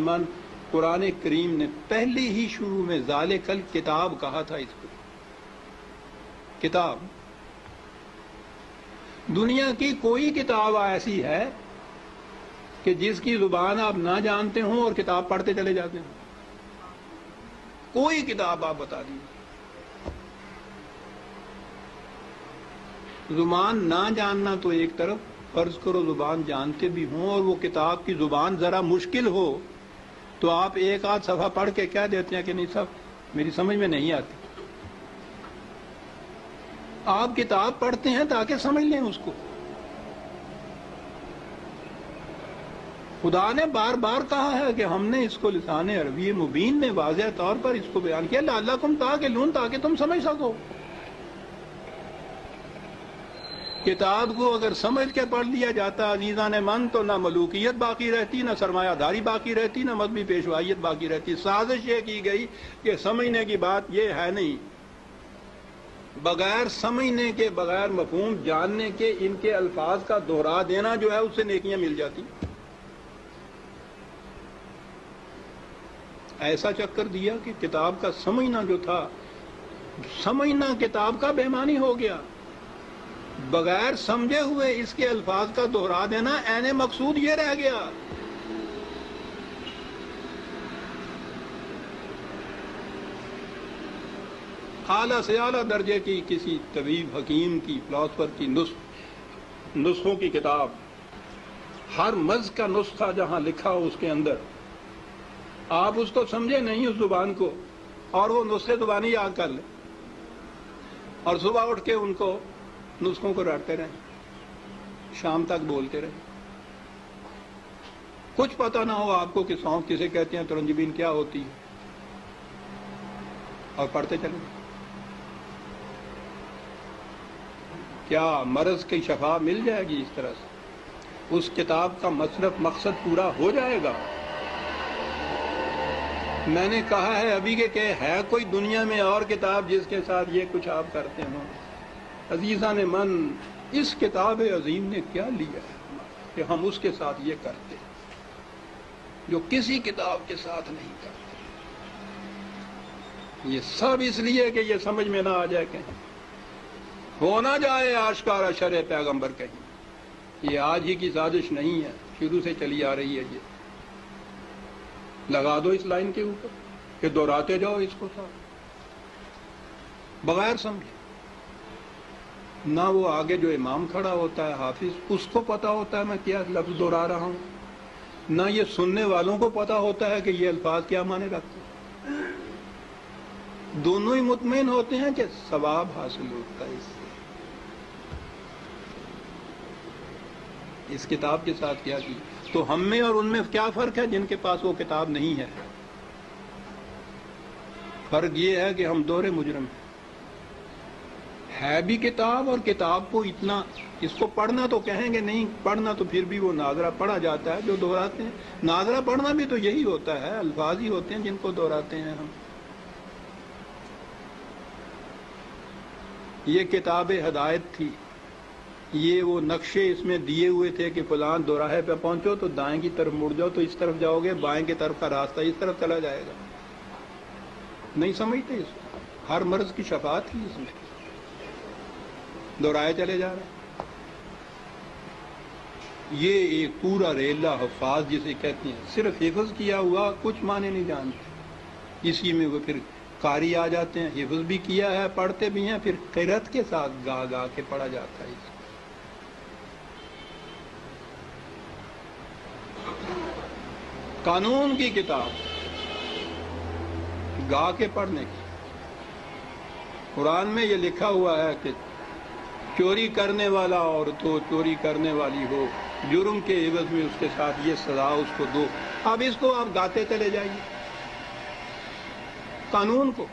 من قرآن کریم نے پہلی ہی شروع میں ذالکل کتاب کہا تھا. اس کو کتاب، دنیا کی کوئی کتاب ایسی ہے کہ جس کی زبان آپ نہ جانتے ہوں اور کتاب پڑھتے چلے جاتے ہیں؟ کوئی کتاب آپ بتا دیجیے. زبان نہ جاننا تو ایک طرف، فرض کرو زبان جانتے بھی ہوں اور وہ کتاب کی زبان ذرا مشکل ہو تو آپ ایک آدھ صفحہ پڑھ کے کہہ دیتے ہیں کہ نہیں صاحب میری سمجھ میں نہیں آتی. آپ کتاب پڑھتے ہیں تاکہ سمجھ لیں اس کو. خدا نے بار بار کہا ہے کہ ہم نے اس کو لسان عربی مبین میں واضح طور پر اس کو بیان کیا، لعلکم تعقلون، تاکہ تم سمجھ سکو. کتاب کو اگر سمجھ کے پڑھ لیا جاتا عزیزان من تو نہ ملوکیت باقی رہتی، نہ سرمایہ داری باقی رہتی، نہ مذہبی پیشوائیت باقی رہتی. سازش یہ کی گئی کہ سمجھنے کی بات یہ ہے نہیں، بغیر سمجھنے کے، بغیر مفہوم جاننے کے ان کے الفاظ کا دہرا دینا جو ہے اس سے نیکیاں مل جاتی. ایسا چکر دیا کہ کتاب کا سمجھنا جو تھا، سمجھنا کتاب کا بے معنی ہو گیا. بغیر سمجھے ہوئے اس کے الفاظ کا دہرا دینا عین مقصود یہ رہ گیا. اعلیٰ سے اعلیٰ درجے کی کسی طبیب، حکیم کی، فلاسفر کی نسخوں کی کتاب، ہر مرض کا نسخہ جہاں لکھا ہو اس کے اندر، آپ اس کو سمجھے نہیں اس زبان کو اور وہ نسخے زبانی یاد کر لیں اور صبح اٹھ کے ان کو نسخوں کو رٹتے رہیں، شام تک بولتے رہیں. کچھ پتہ نہ ہو آپ کو کہ سونف کسے کہتے ہیں، ترنجبین کیا ہوتی ہے، اور پڑھتے چلیں. کیا مرض کی شفا مل جائے گی اس طرح سے؟ اس کتاب کا مصرف مقصد پورا ہو جائے گا؟ میں نے کہا ہے ابھی کہ ہے کوئی دنیا میں اور کتاب جس کے ساتھ یہ کچھ آپ کرتے ہوں؟ عزیزان من، اس کتاب عظیم نے کیا لیا ہے کہ ہم اس کے ساتھ یہ کرتے جو کسی کتاب کے ساتھ نہیں کرتے؟ یہ سب اس لیے کہ یہ سمجھ میں نہ آ جائے، کہیں ہو نہ جائے آشکارا شرع پیغمبر کہیں. یہ آج ہی کی سازش نہیں ہے، شروع سے چلی آ رہی ہے. یہ لگا دو اس لائن کے اوپر کہ دہراتے جاؤ اس کو ساتھ بغیر سمجھے. نہ وہ آگے جو امام کھڑا ہوتا ہے حافظ، اس کو پتا ہوتا ہے میں کیا لفظ دہرا رہا ہوں، نہ یہ سننے والوں کو پتا ہوتا ہے کہ یہ الفاظ کیا معنی رکھتے ہیں. دونوں ہی مطمئن ہوتے ہیں کہ ثواب حاصل ہوتا ہے اس سے. اس کتاب کے ساتھ کیا کی تو ہم میں اور ان میں کیا فرق ہے جن کے پاس وہ کتاب نہیں ہے؟ فرق یہ ہے کہ ہم دوہرے مجرم ہیں. ہے بھی کتاب، اور کتاب کو اتنا، اس کو پڑھنا تو کہیں گے نہیں، پڑھنا تو پھر بھی وہ ناظرہ پڑھا جاتا ہے جو دہراتے ہیں. ناظرہ پڑھنا بھی تو یہی ہوتا ہے، الفاظ ہی ہوتے ہیں جن کو دہراتے ہیں ہم. یہ کتاب ہدایت تھی، یہ وہ نقشے اس میں دیے ہوئے تھے کہ فلان دوراہے پہ پہنچو تو دائیں کی طرف مڑ جاؤ تو اس طرف جاؤ گے، بائیں کی طرف کا راستہ اس طرف چلا جائے گا. نہیں سمجھتے اس کو. ہر مرض کی شفا تھی اس میں، دورائے چلے جا رہے. یہ ایک پورا ریلا حفاظ جسے کہتے ہیں، صرف حفظ کیا ہوا، کچھ معنی نہیں جانتے. اسی میں وہ پھر قاری آ جاتے ہیں، حفظ بھی کیا ہے، پڑھتے بھی ہیں، پھر قرأت کے ساتھ گا گا کے پڑھا جاتا ہے. قانون کی کتاب گا کے پڑھنے کی. قرآن میں یہ لکھا ہوا ہے کہ چوری کرنے والا اور تو چوری کرنے والی ہو، جرم کے عوض میں اس کے ساتھ یہ سزا اس کو دو. اب اس کو آپ گاتے چلے جائیے قانون کو.